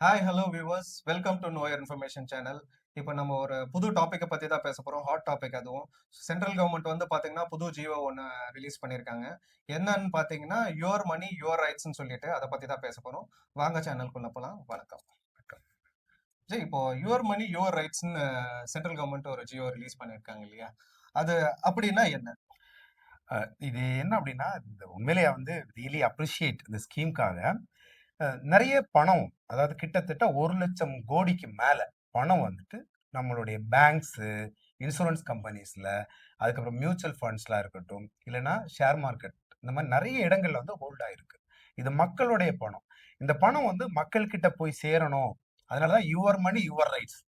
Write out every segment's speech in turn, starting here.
Hi hello viewers welcome to நோயர் information channel. இப்போ நம்ம ஒரு புது டாப்பிக்கை பற்றி தான் பேச போகிறோம். ஹாட் டாபிக் அதுவும். சென்ட்ரல் கவர்மெண்ட் வந்து பார்த்தீங்கன்னா புது ஜியோ ஒன்று ரிலீஸ் பண்ணியிருக்காங்க. என்னன்னு பார்த்தீங்கன்னா யுவர் மணி யுவர் ரைட்ஸ்னு சொல்லிட்டு அதை பற்றி தான் பேச போகிறோம். வாங்க சேனலுக்குள்ள போகலாம். வணக்கம். சரி, இப்போ யுவர் மணி யுவர் ரைட்ஸ்னு சென்ட்ரல் கவர்மெண்ட் ஒரு ஜியோ ரிலீஸ் பண்ணியிருக்காங்க இல்லையா? அது அப்படின்னா என்ன? இது என்ன அப்படின்னா, இந்த உண்மையிலேயே வந்து ரியலி அப்ரிஷியேட் இந்த ஸ்கீம்க்காக. நெறைய பணம், அதாவது கிட்டத்தட்ட 1,00,000 கோடிக்கு மேல பணம் வந்துட்டு நம்மளுடைய பேங்க்ஸு, இன்சூரன்ஸ் கம்பெனிஸ்ல, அதுக்கப்புறம் மியூச்சுவல் ஃபண்ட்ஸ்லாம் இருக்கட்டும், இல்லன்னா ஷேர் மார்க்கெட் இந்த மாரி நெறைய இடங்கள்ல வந்து ஹோல்ட் ஆயிருக்கு. இது மக்களுடைய பணம். இந்த பணம் வந்து மக்கள் கிட்ட போய் சேரணும். அதனால தான் யுவர் மணி யுவர் ரைட்ஸ்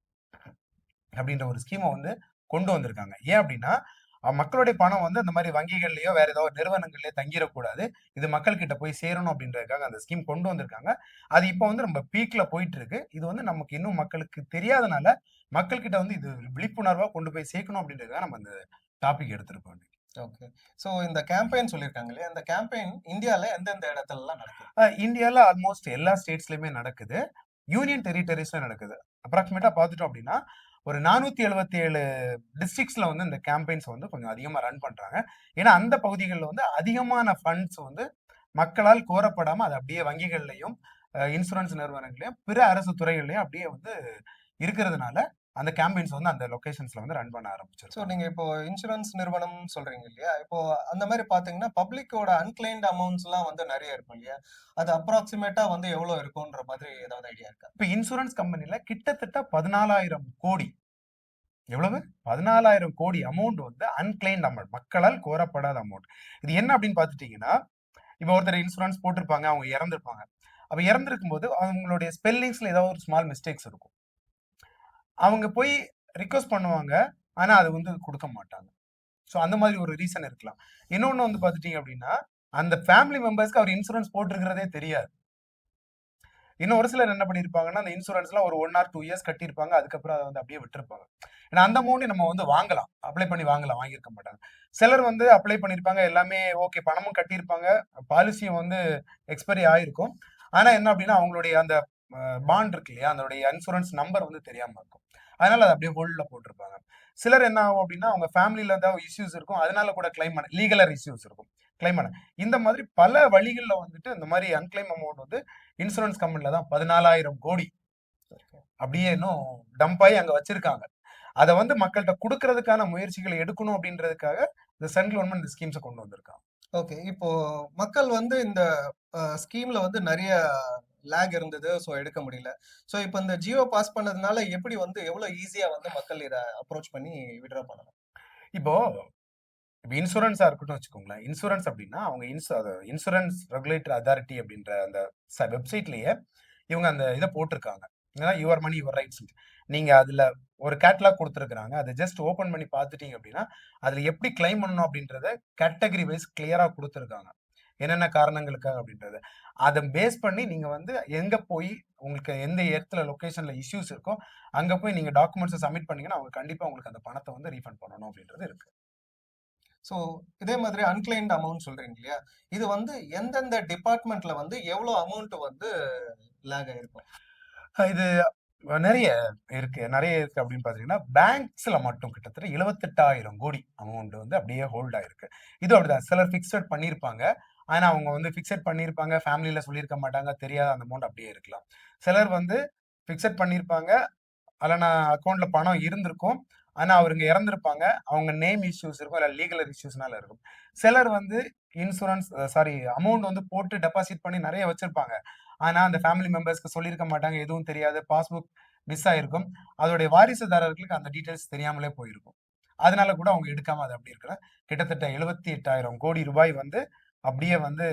அப்படின்ற ஒரு ஸ்கீம வந்து கொண்டு வந்திருக்காங்க. ஏன் அப்படின்னா, மக்களுடைய பணம் வந்து அந்த மாரி வங்கிகள்லயோ, வேற ஏதோ ஒரு நிறுவனங்கள்லயோ தங்கிரக்கூடாது. இது மக்கள் கிட்ட போய் சேரணும் அப்படின்றதுக்காக அந்த ஸ்கீம் கொண்டு வந்திருக்காங்க. அது இப்போ வந்து ரொம்ப பீக்ல போயிட்டு இருக்கு. இது வந்து நமக்கு இன்னும் மக்களுக்கு தெரியாதனால, மக்கள் கிட்ட வந்து இது விழிப்புணர்வா கொண்டு போய் சேர்க்கணும் அப்படின்றதுக்காக நம்ம இந்த டாபிக் எடுத்திருக்கோம். ஓகே. ஸோ இந்த கேம்பெயின் சொல்லியிருக்காங்க இல்லையா? இந்த கேம்பெயின் இந்தியாவில் எந்தெந்த இடத்துலலாம் நடக்குது? இந்தியால ஆல்மோஸ்ட் எல்லா ஸ்டேட்ஸ்லயுமே நடக்குது. யூனியன் டெரிட்டரீஸ்ல நடக்குது. அப்ராக்ஸிமேட்டா பார்த்துட்டோம் அப்படின்னா, ஒரு 477 டிஸ்ட்ரிக்ட்ஸ்ல வந்து இந்த கேம்பெயின்ஸ் வந்து கொஞ்சம் அதிகமா ரன் பண்றாங்க. ஏன்னா, அந்த பகுதிகள்ல வந்து அதிகமான ஃபண்ட்ஸ் வந்து மக்களால் கோரப்படாம அது அப்படியே வங்கிகள்லயும், இன்சூரன்ஸ் நிறுவனங்கள்லயும், பிற அரசு துறைகள்லயும் அப்படியே வந்து இருக்கிறதுனால, அந்த கேம்பெயின்ஸ் வந்து அந்த லொகேஷன்ஸ்ல வந்து ரன் பண்ண ஸோ ஆரம்பிச்சிருக்காங்க. நீங்க இப்போ இன்சூரன்ஸ் நிறுவனம் சொல்றீங்க இல்லையா? இப்போ அந்த மாரி பார்த்தீங்கன்னா, பப்ளிக்கோட அன்கிளைம்ட் அமௌண்ட்ஸ்லாம் வந்து நெறைய இருக்கும் இல்லையா? அது அப்ராக்ஸிமேட்டா வந்து எவ்வளோ இருக்குன்ற மாதிரி ஏதாவது ஐடியா இருக்கா? இப்ப இன்சூரன்ஸ் கம்பெனில கிட்டத்தட்ட 14,000 கோடி எவ்வளவு? 14,000 கோடி அமௌண்ட் வந்து அன்கிளைம்ட் அமௌண்ட். மக்களால் கோரப்படாத அமௌண்ட். இது என்ன அப்படின்னு பார்த்துட்டீங்கன்னா, இப்ப ஒருத்தர் இன்சூரன்ஸ் போட்டிருப்பாங்க. அவங்க இறந்திருப்பாங்க. அப்ப இறந்திருக்கும்போது அவங்களுடைய ஸ்பெல்லிங்ஸ்ல ஏதாவது ஒரு ஸ்மால் மிஸ்டேக்ஸ் இருக்கும். அவங்க போய் ரிக்வெஸ்ட் பண்ணுவாங்க. ஆனா அது வந்து குடுக்க மாட்டாங்க. சோ அந்த மாதிரி ஒரு ரீசன் இருக்கலாம். இன்னொன்னு வந்து பார்த்துட்டீங்க அப்படின்னா, அந்த ஃபேமிலி மெம்பர்ஸ்க்கு அவர் இன்சூரன்ஸ் போட்டிருக்கிறதே தெரியாது. இன்னும் ஒரு சிலர் என்ன பண்ணியிருப்பாங்கன்னா, அந்த இன்சூரன்ஸ்லாம் ஒரு 1 ஆர் 2 இயர்ஸ் கட்டியிருப்பாங்க. அதுக்கப்புறம் அத வந்து அப்படியே விட்டுருப்பாங்க. ஏன்னா அந்த அமௌண்ட் நம்ம வந்து வாங்கலாம். அப்ளை பண்ணி வாங்கலாம். வாங்கியிருக்க மாட்டாங்க. சிலர் வந்து அப்ளை பண்ணியிருப்பாங்க. எல்லாமே ஓகே. பணமும் கட்டியிருப்பாங்க. பாலிசியும் வந்து எக்ஸ்பைரி ஆயிருக்கும். ஆனா என்ன அப்படின்னா, அவங்களுடைய அந்த பாண்ட் இருக்கு இல்லையா? அதனுடைய இன்சூரன்ஸ் நம்பர் வந்து தெரியாம இருக்கும். அதனால அத அப்படியே ஹோல்ட்ல போட்டிருப்பாங்க. சிலர் என்ன ஆகும் அப்படின்னா, அவங்க ஃபேமிலில ஏதாவது இஷ்யூஸ் இருக்கும். அதனால கூட கிளைம் பண்ண லீகலர் இஷ்யூஸ் இருக்கும். கிளைம் பண்ண. இந்த மாதிரி பல வழிகள்ல வந்துட்டு இந்த மாரி அன்கிளைம் அமௌண்ட் வந்து இன்சூரன்ஸ் கம்பெனில தான் 14,000 கோடி அப்படியே இன்னும் டம்ப் ஆயி அங்க வச்சிருக்காங்க. அத வந்து மக்கள்ட்ட குடுக்கறதுக்கான முயற்சிகளை எடுக்கணும் அப்படின்றதுக்காக இந்த சென்ட்ரல் கவர்ன்மெண்ட் இந்த ஸ்கீம்ஸ கொண்டு வந்திருக்காங்க. ஓகே. இப்போ மக்கள் வந்து இந்த ஸ்கீம்ல வந்து நெறைய லேக் இருந்தது. ஸோ எடுக்க முடியல. ஸோ இப்போ இந்த ஜியோ பாஸ் பண்ணதுனால எப்படி வந்து எவ்வளோ ஈஸியா வந்து மக்கள் இத அப்ரோச் பண்ணி வித்ட்ரா பண்ணலாம்? இப்போ இன்சூரன்ஸா இருக்கட்டும் வச்சுக்கோங்களேன். இன்சூரன்ஸ் அப்படின்னா அவங்க இன்சூரன்ஸ் ரெகுலேட்டரி அதாரிட்டி அப்படின்ற அந்த வெப்சைட்லயே இவங்க அந்த இத போட்டிருக்காங்க. Your money your rights. நீங்க அதுல ஒரு கேட்டலாக் குடுத்திருக்காங்க. அத ஜஸ்ட் ஓப்பன் பண்ணி பார்த்துட்டீங்க அப்படின்னா, அதுல எப்படி கிளைம் பண்ணணும் அப்படின்றத கேட்டகரி வைஸ் கிளியரா குடுத்திருக்காங்க. என்னென்ன காரணங்களுக்காக அப்படின்றத. அத பேஸ் பண்ணி நீங்க வந்து எங்க போய் உங்களுக்கு எந்த இடத்துல லொகேஷன்ல இஷ்யூஸ் இருக்கோ, அங்க போய் நீங்க டாக்குமெண்ட்ஸ சப்மிட் பண்ணீங்கன்னா, அவங்க கண்டிப்பா உங்களுக்கு அந்த பணத்த வந்து ரீஃபண்ட் பண்ணணும் அப்படின்றது இருக்கு. ஸோ இதே மாதிரி அன்கிளைம்ட் அமௌண்ட் சொல்றீங்க இல்லையா? இது வந்து எந்தெந்த டிபார்ட்மெண்ட்ல வந்து எவ்வளோ அமௌண்ட் வந்து லேக் ஆயிருக்கும்? இது நெறைய இருக்கு. நெறைய இருக்கு அப்படின்னு பார்த்தீங்கன்னா, பேங்க்ஸ்ல மட்டும் கிட்டத்தட்ட 78,000 கோடி அமௌண்ட் வந்து அப்படியே ஹோல்ட் ஆயிருக்கு. இதுவும் அப்படிதான். சிலர் பிக்ஸட் பண்ணியிருப்பாங்க. ஆனா, அவங்க வந்து பிக்ஸட் பண்ணியிருப்பாங்க. ஃபேமிலில சொல்லியிருக்க மாட்டாங்க. தெரியாத அந்த அமௌண்ட் அப்படியே இருக்கலாம். சிலர் வந்து பிக்ஸட் பண்ணியிருப்பாங்க. அதுல அக்கவுண்ட்ல பணம் இருந்திருக்கும். ஆனா, அவருங்க இறந்திருப்பாங்க. அவங்க நேம் இஷ்யூஸ் இருக்கும். இல்ல லீகல் இஷ்யூஸ்னால இருக்கும். சிலர் வந்து இன்சூரன்ஸ் அமௌண்ட் வந்து போட்டு டெபாசிட் பண்ணி நெறைய வச்சிருப்பாங்க. ஆனா, அந்த ஃபேமிலி மெம்பர்ஸ்க்கு சொல்லியிருக்க மாட்டாங்க. எதுவும் தெரியாது. பாஸ்புக் மிஸ் ஆயிருக்கும். அதோடைய வாரிசுதாரர்களுக்கு அந்த டீட்டெயில்ஸ் தெரியாமலே போயிருக்கும். அதனால கூட அவங்க எடுக்காம அது அப்படி இருக்கலாம். கிட்டத்தட்ட 78,000 கோடி ரூபாய் வந்து அப்படியே வந்து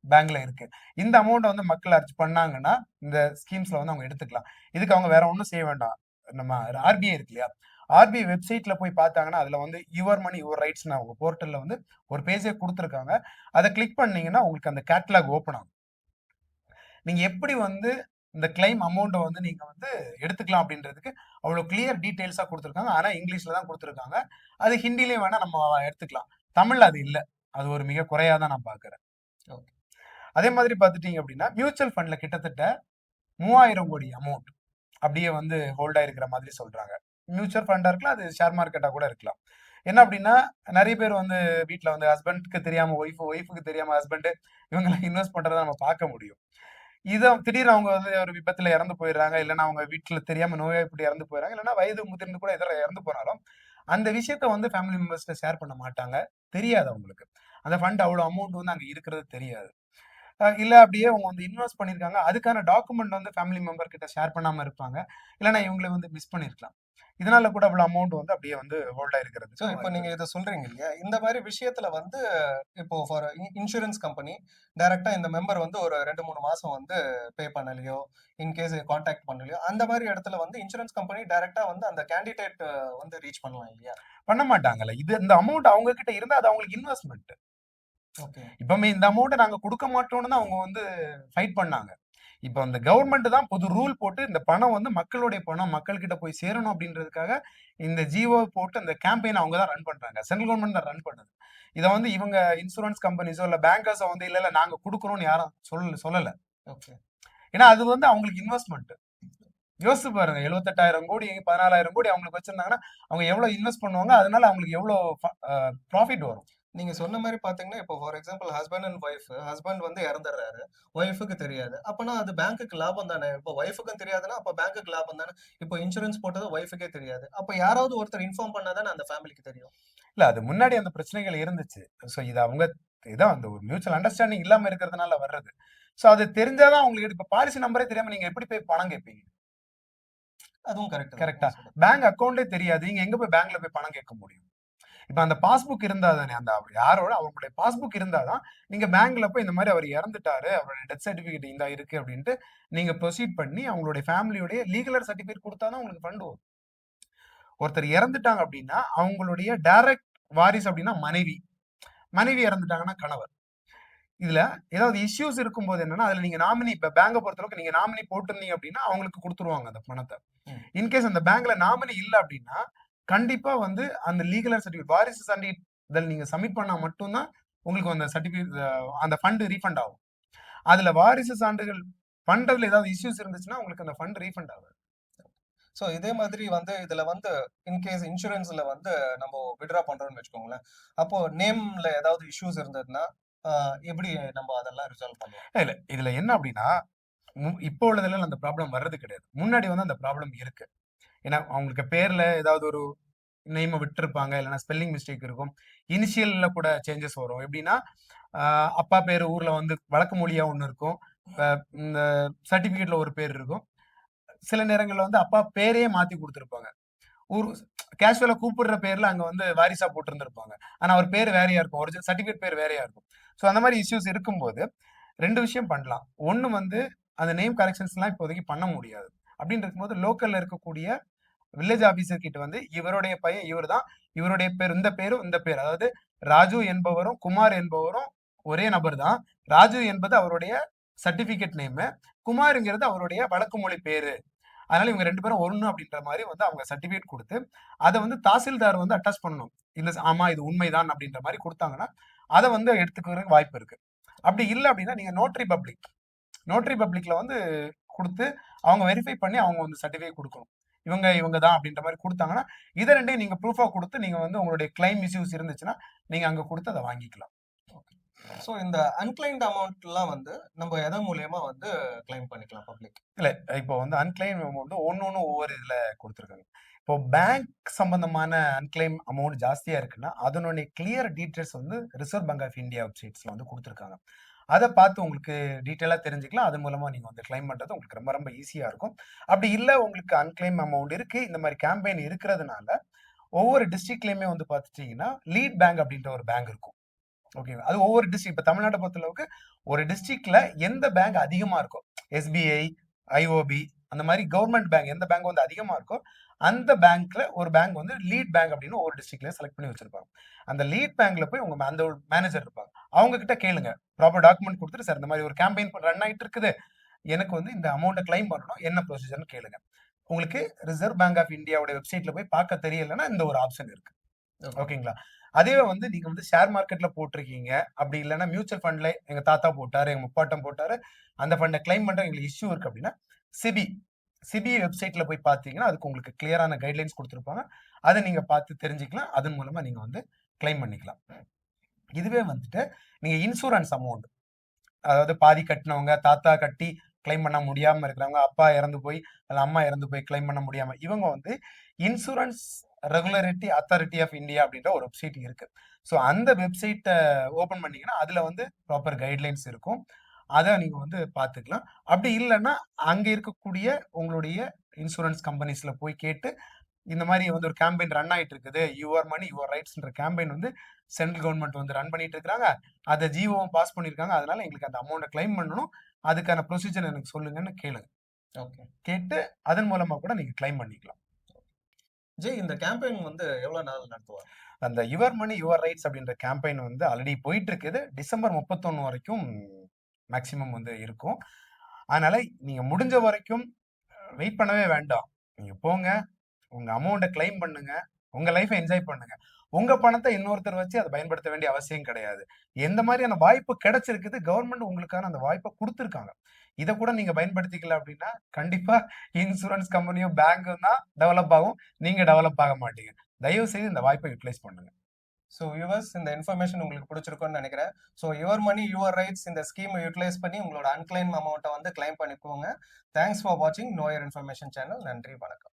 பேங்க்ல இருக்கு. இந்த அமௌண்ட்ட வந்து மக்கள் அர்ச் பண்ணாங்கன்னா, இந்த ஸ்கீம்ஸ்ல வந்து அவங்க எடுத்துக்கலாம். இதுக்கு அவங்க வேற ஒண்ணும் செய்ய வேண்டாம். நம்ம ஆர்பிஐ இருக்கு இல்லையா? ஆர்பிஐ வெப்சைட்ல போய் பார்த்தாங்கன்னா, அதுல வந்து யுவர் மணி யுவர் ரைட்ஸ்ன்னு அவங்க போர்ட்டல்ல வந்து ஒரு பேஜே குடுத்துருக்காங்க. அத கிளிக் பண்ணீங்கன்னா, உங்களுக்கு அந்த கேட்டலாக் ஓப்பன் ஆகும். நீங்க எப்படி வந்து இந்த கிளைம் அமௌண்ட்ட வந்து நீங்க வந்து எடுத்துக்கலாம் அப்படின்றதுக்கு அவ்வளோ கிளியர் டீட்டெயில்ஸா குடுத்துருக்காங்க. ஆனா இங்கிலீஷ்ல தான் குடுத்துருக்காங்க. அது ஹிந்திலயும் வேணா நம்ம எடுத்துக்கலாம். தமிழ்ல அது இல்ல. அது ஒரு மிக குறையா தான் நான் பார்க்கிறேன். ஓகே. அதே மாதிரி பார்த்துட்டீங்க அப்படின்னா, மியூச்சுவல் ஃபண்ட்ல கிட்டத்தட்ட 3000 கோடி அமௌண்ட் அப்படியே வந்து ஹோல்ட் ஆயிருக்கிற மாதிரி சொல்றாங்க. மியூச்சுவல் ஃபண்டா இருக்கலாம், அது ஷேர் மார்க்கெட்டா கூட இருக்கலாம். என்ன அப்படின்னா, நெறைய பேர் வந்து வீட்ல வந்து ஹஸ்பண்ட்க்கு தெரியாம ஒய்ஃப், ஒய்ஃப்க்கு தெரியாம ஹஸ்பண்ட் இவங்கலாம் இன்வெஸ்ட் பண்றத நம்ம பார்க்க முடியும். திடீர்னு அவங்க வந்து ஒரு விபத்துல இறந்து போயிடுறாங்க. இல்லன்னா அவங்க வீட்ல தெரியாம நோய்வாய்ப்பட்டு இறந்து போயிடுறாங்க. இல்லன்னா வயது முதிர்ந்து கூட எதிர இறந்து போனாலும், அந்த விஷயத்த வந்து ஃபேமிலி மெம்பர்ஸ்ட்ட ஷேர் பண்ண மாட்டாங்க. தெரியாது அவங்களுக்கு. அந்த ஃபண்ட் அவ்வளோ அமௌண்ட் வந்து அங்க இருக்கிறது தெரியாது. இல்ல அப்படியே அவங்க வந்து இன்வெஸ்ட் பண்ணியிருக்காங்க. அதுக்கான டாக்குமெண்ட் வந்து ஃபேமிலி மெம்பர் கிட்ட ஷேர் பண்ணாம இருப்பாங்க. இல்லன்னா இவங்களே வந்து மிஸ் பண்ணியிருக்கலாம். இதனால கூட அவ்வளோ அமௌண்ட் வந்து அப்படியே வந்து ஹோல்ட் ஸோ ஆயிருக்கிறதுக்கு இப்போ வாய்ப்பு நீங்க இருக்கு. இத சொல்றீங்க இல்லையா? இந்த மாரி விஷயத்துல வந்து இப்போ ஃபார் இன்சூரன்ஸ் கம்பெனி டைரக்ட்டா இந்த மெம்பர் வந்து ஒரு 2, 3 மாசம் வந்து பே பண்ணலையோ, இன் கேஸ் கான்டாக்ட் பண்ணலையோ, அந்த மாரி இடத்துல வந்து இன்சூரன்ஸ் கம்பெனி டைரக்ட்டா வந்து அந்த கேண்டிடேட் வந்து ரீச் பண்ணலாம் இல்லையா? பண்ண மாட்டாங்கல்ல. இந்த அமௌண்ட் அவங்க கிட்ட இருந்தா அது அவங்களுக்கு இன்வெஸ்ட்மென்ட். ஓகே. இப்பவுமே இந்த அமௌண்ட்ட நாங்க குடுக்க மாட்டோம்னு தான் அவங்க வந்து ஃபைட் பண்ணாங்க. இப்ப அந்த கவர்ன்மெண்ட் தான் புது ரூல் போட்டு இந்த பணம் வந்து மக்களுடைய பணம் மக்கள் கிட்ட போய் சேரணும் அப்படின்றதுக்காக இந்த ஜிஓ போட்டு அந்த கேம்பெயின் அவங்க தான் ரன் பண்றாங்க. சென்ட்ரல் கவர்ன்மெண்ட் தான் ரன் பண்ணுது. இத வந்து இவங்க இன்சூரன்ஸ் கம்பெனிஸோ இல்ல பேங்கர்ஸோ வந்து இல்ல இல்ல நாங்க குடுக்குறோம்னு யாரும் சொல்லல. ஓகே. ஏன்னா அது வந்து அவங்களுக்கு இன்வெஸ்ட்மென்ட். யோசிச்சு பாருங்க 78,000 கோடி 14,000 கோடி அவங்களுக்கு வச்சிருந்தாங்கன்னா, அவங்க எவ்வளவு இன்வெஸ்ட் பண்ணுவாங்க? அதனால அவங்களுக்கு எவ்வளோ ப்ராஃபிட் வரும். நீங்க சொன்ன மாரி பார்த்தீங்கன்னா, இப்போ for example husband and wife. Husband வந்து இறந்துடுறாரு. ஒய்ஃப்க்கு தெரியாது. அப்பன்னா அது பேங்க்குக்கு லாபம் தானே! இப்போ ஒய்ஃப்க்கும் தெரியாதுன்னா, அப்ப பேங்க்குக்கு லாபம் தானே! இப்போ இன்சூரன்ஸ் போட்டது ஒய்ஃப்க்கே தெரியாது. அப்ப யாராவது ஒருத்தர் இன்ஃபார்ம் பண்ணா தானே அந்த ஃபேமிலிக்கு தெரியும். இல்ல அது முன்னாடி அந்த பிரச்சனைகள் இருந்துச்சு. சோ இது அவங்க இதான் அந்த ஒரு மியூச்சுவல் அண்டர்ஸ்டாண்டிங் இல்லாம இருக்கிறதுனால வர்றது. சோ அது தெரிஞ்சா தான் உங்களுக்கு இப்ப பாலிசி நம்பரே தெரியாம நீங்க எப்படி போய் பணம் கேட்பீங்க? அதுவும் கரெக்ட் தான் கரெக்ட்டா? நீங்க சொல்றது. பேங்க் அக்கவுண்டே தெரியாது. நீங்க எங்க போய் பேங்க்ல போய் பணம் கேட்க முடியும்? இப்ப அந்த பாஸ்புக் இருந்தா தானே, அந்த யாரோட அவங்களுடைய பாஸ்புக் இருந்தா தான், நீங்க பேங்க்ல போய் இந்த மாரி அவர் இறந்துட்டாரு. அவருடைய டெத் சர்டிபிகேட் இந்தா இருக்கு அப்டின்ட்டு, நீங்க ப்ரொசீட் பண்ணி அவங்களுடைய ஃபேமிலியோடைய லீகல் சர்டிபிகேட் குடுத்தா தான் உங்களுக்கு ஃபண்ட் வரும். ஒருத்தர் இறந்துட்டாங்க அப்டின்னா, அவங்களுடைய டைரக்ட் வாரிசு அப்டின்னா மனைவி. மனைவி இறந்துட்டாங்கன்னா கணவர். இதுல ஏதாவது இஷ்யூஸ் இருக்கும்போது என்னன்னா, அதுல நீங்க நாமினி இப்ப பேங்க பொறுத்தளவுக்கு நீங்க நாமினி போட்டிருந்தீங்க அப்டின்னா, அவங்களுக்கு குடுத்துருவாங்க அந்த பணத்த. ம். இன்கேஸ் அந்த பேங்க்ல நாமினி இல்ல அப்டின்னா, கண்டிப்பா வந்து அந்த லீகல் சர்டிபிகேட் வாரிசு சான்றிதழ் நீங்க சப்மிட் பண்ணா மட்டும் தான் உங்களுக்கு அந்த சர்டிபிகேட் அந்த ஃபண்ட் ரீஃபண்ட் ஆகும். அதுல வாரிசு சான்றிதழ் பண்றதுல ஏதாவது இஷ்யூஸ் இருந்துச்சுன்னா, உங்களுக்கு அந்த ஃபண்ட் ரீஃபண்ட் ஆகாது. ஸோ இதே மாதிரி வந்து இதுல வந்து இன்கேஸ் இன்சூரன்ஸ்ல வந்து நம்ம வித்ட்ரா பண்றோம்னு வச்சுக்கோங்களேன். அப்போ நேம்ல ஏதாவது இஷ்யூஸ் இருந்ததுன்னா, அ எப்படி நம்ம அதெல்லாம் ரிசால்வ் பண்ணலாம்? இல்ல இதுல என்ன அப்டின்னா, இப்போ உள்ளதுல அந்த ப்ராப்ளம் வர்றது கிடையாது. முன்னாடி வந்து அந்த ப்ராப்ளம் இருக்கு. ஏன்னா, அவங்களுக்கு பேர்ல ஏதாவது ஒரு நேம விட்டிருப்பாங்க. இல்லன்னா ஸ்பெல்லிங் மிஸ்டேக் இருக்கும். இனிஷியல்ல கூட சேஞ்சஸ் வரும். எப்படின்னா, அ அப்பா பேரு ஊர்ல வந்து வழக்கு மொழியா ஒண்ணு இருக்கும். அ இந்த சர்டிபிகேட்ல ஒரு பேர் இருக்கும். சில நேரங்கள்ல வந்து அப்பா பேரையே மாத்தி குடுத்திருப்பாங்க. ஊர் கேஷுவலா கூப்பிடுற பேர்ல அங்க வந்து வாரிசா போட்டிருந்திருப்பாங்க. ஆனா அவர் பேரு வேறயா இருக்கும். ஒரிஜினல் சர்டிபிகேட் பேர் வேறயா இருக்கும். சோ அந்த மாரி இஷ்யூஸ் இருக்கும்போது 2 விஷயம் பண்ணலாம். ஒண்ணு வந்து அந்த நேம் கரெக்ஷன்ஸ்லாம் இப்போதைக்கு பண்ண முடியாது. அப்படின்னு இருக்கும்போது லோக்கல்ல இருக்கக்கூடிய வில்லேஜ் ஆபீசர் கிட்ட வந்து இவருடைய பையன் இவர்தான். இவருடைய பேர் இந்த பேரும் இந்த பேர். அதாவது ராஜு என்பவரும், குமார் என்பவரும் ஒரே நபர் தான். ராஜு என்பது அவருடைய சர்டிபிகேட் நேமு. குமார்ங்கிறது அவருடைய வழக்கு மொழி பேரு. அதனால இவங்க 2 பேரும் ஒண்ணு அப்படின்ற மாரி வந்து அவங்க சர்டிபிகேட் குடுத்து, அத வந்து தாசில்தார் வந்து அட்டாச் பண்ணணும். ஆமா இது உண்மைதான் அப்படின்ற மாரி குடுத்தாங்கன்னா, அத வந்து எடுத்துக்கிறதுக்கு வாய்ப்பு இருக்கு. அப்படி இல்ல அப்படின்னா, நீங்க நோட்டரி பப்ளிக் நோட்டரி பப்ளிக்ல வந்து குடுத்து, அவங்க வெரிஃபை பண்ணி அவங்க வந்து சர்டிஃபிகேட் குடுக்கணும். இவங்க தான் அப்படின்ற மாரி குடுத்தாங்கன்னா, இத 2யும் நீங்க ப்ரூஃபா குடுத்து, நீங்க வந்து உங்களுடைய கிளைம் இஷ்யூஸ் இருந்துச்சுன்னா, நீங்க அங்க குடுத்து அத வாங்கிக்கலாம். ஓகே. ஸோ இந்த அன்கிளைம்ட் அமௌண்ட்லாம் வந்து நம்ம எதன் மூலியமா வந்து கிளைம் பண்ணிக்கலாம் பப்ளிக்? இல்ல, இப்போ வந்து அன்கிளைம் அமௌண்ட் ஒண்ணு ஒவ்வொரு இதுல குடுத்துருக்காங்க. இப்போ பேங்க் சம்பந்தமான அன்கிளைம் அமௌண்ட் ஜாஸ்தியா இருக்குன்னா, அதனுடைய கிளியர் டீட்டெயில்ஸ் வந்து ரிசர்வ் பேங்க் ஆஃப் இந்தியா வெப்சைட்ஸ்ல வந்து குடுத்துருக்காங்க. அத பார்த்து உங்களுக்கு டீட்டெயிலா தெரிஞ்சுக்கலாம். அது மூலமா நீங்க வந்து கிளைம் பண்றது உங்களுக்கு ரொம்ப ரொம்ப ஈஸியா இருக்கும். அப்படி இல்ல உங்களுக்கு அன்கிளைம் அமௌண்ட் இருக்கு. இந்த மாரி கேம்பெயின் இருக்கிறதுனால, ஒவ்வொரு டிஸ்ட்ரிக்ட்லயுமே வந்து பார்த்துட்டீங்கன்னா, லீட் பேங்க் அப்படின்ற ஒரு பேங்க் இருக்கும். ஓகேங்களா? அது ஒவ்வொரு டிஸ்ட்ரிக்ட் இப்ப தமிழ்நாட்ட பொறுத்தளவுக்கு ஒரு டிஸ்ட்ரிக்ட்ல எந்த பேங்க் அதிகமா இருக்கோ, எஸ்பிஐ, ஐஓபி அந்த மாரி கவர்ன்மெண்ட் பேங்க் எந்த பேங்க் வந்து அதிகமா இருக்கோ, அந்த பேங்க்ல ஒரு பேங்க் வந்து லீட் பேங்க் அப்படின்னு ஒவ்வொரு டிஸ்ட்ரிக்ட்லயும் செலக்ட் பண்ணி வச்சிருப்பாங்க. அந்த லீட் பேங்க்ல போய் உங்க அந்த ஒரு மேனேஜர் இருப்பாங்க. அவங்க கிட்ட கேளுங்க. ப்ராப்பர் டாக்குமெண்ட் குடுத்துட்டு, சார் இந்த மாரி ஒரு கேம்பெயின் ரன் ஆயிட்டு இருக்குது. எனக்கு வந்து இந்த அமௌண்ட்ட கிளைம் பண்ணணும். என்ன ப்ரொசீஜர்ன்னு கேளுங்க. உங்களுக்கு ரிசர்வ் பேங்க் ஆஃப் இந்தியாவோட வெப்சைட்ல போய் பார்க்க தெரியலன்னா, இந்த ஒரு ஆப்ஷன் இருக்கு. ஓகே. ஓகேங்களா? அதுவே வந்து நீங்க வந்து ஷேர் மார்க்கெட்ல போட்டிருக்கீங்க. அப்படி இல்லன்னா மியூச்சுவல் ஃபண்ட்ல எங்க தாத்தா போட்டாரு, எங்க முப்பாட்டன் போட்டாரு. அந்த ஃபண்ட கிளைம் பண்ற எங்களுக்கு இஷ்யூ இருக்கு அப்படின்னா, சிபி சிபி வெப்சைட்ல போய் பார்த்தீங்கன்னா, அதுக்கு உங்களுக்கு கிளியரான கைட்லைன்ஸ் குடுத்திருப்பாங்க. அத நீங்க பார்த்து தெரிஞ்சுக்கலாம். அதன் மூலமா நீங்க வந்து கிளைம் பண்ணிக்கலாம். இதுவே வந்துட்டு நீங்க இன்சூரன்ஸ் அமௌண்ட் அதாவது பாதி கட்டினவங்க, தாத்தா கட்டி கிளைம் பண்ண முடியாம இருக்கிறவங்க, அப்பா இறந்து போய் இல்ல அம்மா இறந்து போய் கிளைம் பண்ண முடியாம, இவங்க வந்து insurance regulatory authority of India அப்படின்ற ஒரு வெப்சைட் இருக்கு. ஸோ அந்த வெப்சைட்ட ஓப்பன் பண்ணீங்கன்னா, அதுல வந்து ப்ராப்பர் கைட்லைன்ஸ் இருக்கும். அத நீங்க வந்து பார்த்துக்கலாம். அப்படி இல்லன்னா, அங்க இருக்கக்கூடிய உங்களுடைய இன்சூரன்ஸ் கம்பெனிஸ்ல போய் கேட்டு இந்த மாரி வந்து ஒரு கேம்பெயின் ரன் ஆயிட்டு இருக்குது. யுவர் மனி யுவர் ரைட்ஸ்ன்ற கேம்பெயின் வந்து சென்ட்ரல் கவர்ன்மெண்ட் வந்து ரன் பண்ணிட்டு இருக்காங்க. அத ஜிஓவும் பாஸ் பண்ணியிருக்காங்க. அதனால எங்களுக்கு அந்த அமௌண்ட்ட கிளைம் பண்ணணும். அதுக்கான ப்ரொசீஜர் எனக்கு சொல்லுங்கன்னு கேளுங்க. ஓகே. கேட்டு அதன் மூலமா கூட நீங்க கிளைம் பண்ணிக்கலாம். ஜெய், இந்த கேம்பெயின் வந்து எவ்வளவு நாள் நடத்துவாங்க? அந்த யுவர் மனி யுவர் ரைட்ஸ் அப்படின்ற கேம்பெயின் வந்து ஆல்ரெடி போயிட்டு இருக்குது. டிசம்பர் 31 வரைக்கும் மேக்ஸிமம் வந்து இருக்கும். அதனால நீங்க முடிஞ்ச வரைக்கும் வெயிட் பண்ணவே வேண்டாம். நீங்க போங்க. உங்க அமௌண்ட்ட கிளைம் பண்ணுங்க. உங்க லைஃப என்ஜாய் பண்ணுங்க. உங்க பணத்த இன்னொருத்தர் வச்சு அத பயன்படுத்த வேண்டிய அவசியம் கிடையாது. எந்த மாரியான வாய்ப்பு கிடைச்சிருக்குது, கவர்ன்மெண்ட் உங்களுக்கான அந்த வாய்ப்ப குடுத்திருக்காங்க. இத கூட நீங்க பயன்படுத்திக்கல அப்டின்னா, கண்டிப்பா இன்சூரன்ஸ் கம்பெனியும், பேங்க்கும் தான் டெவலப் ஆகும். நீங்க டெவலப் ஆக மாட்டீங்க. தயவு செய்து இந்த வாய்ப்ப யுட்டிலைஸ் பண்ணுங்க. ஸோ வியூவர்ஸ், இந்த இன்ஃபர்மேஷன் உங்களுக்கு பிடிச்சிருக்கும்னு நினைக்கிறேன். So your money your rights இந்த ஸ்கீமை யூட்டிலைஸ் பண்ணி உங்களோட அன்கிளைம் அமௌண்ட்டை வந்து கிளைம் பண்ணிக்கோங்க. தேங்க்ஸ் ஃபார் வாட்சிங் நோ யுவர் இன்ஃபர்மேஷன் சேனல். நன்றி, வணக்கம்.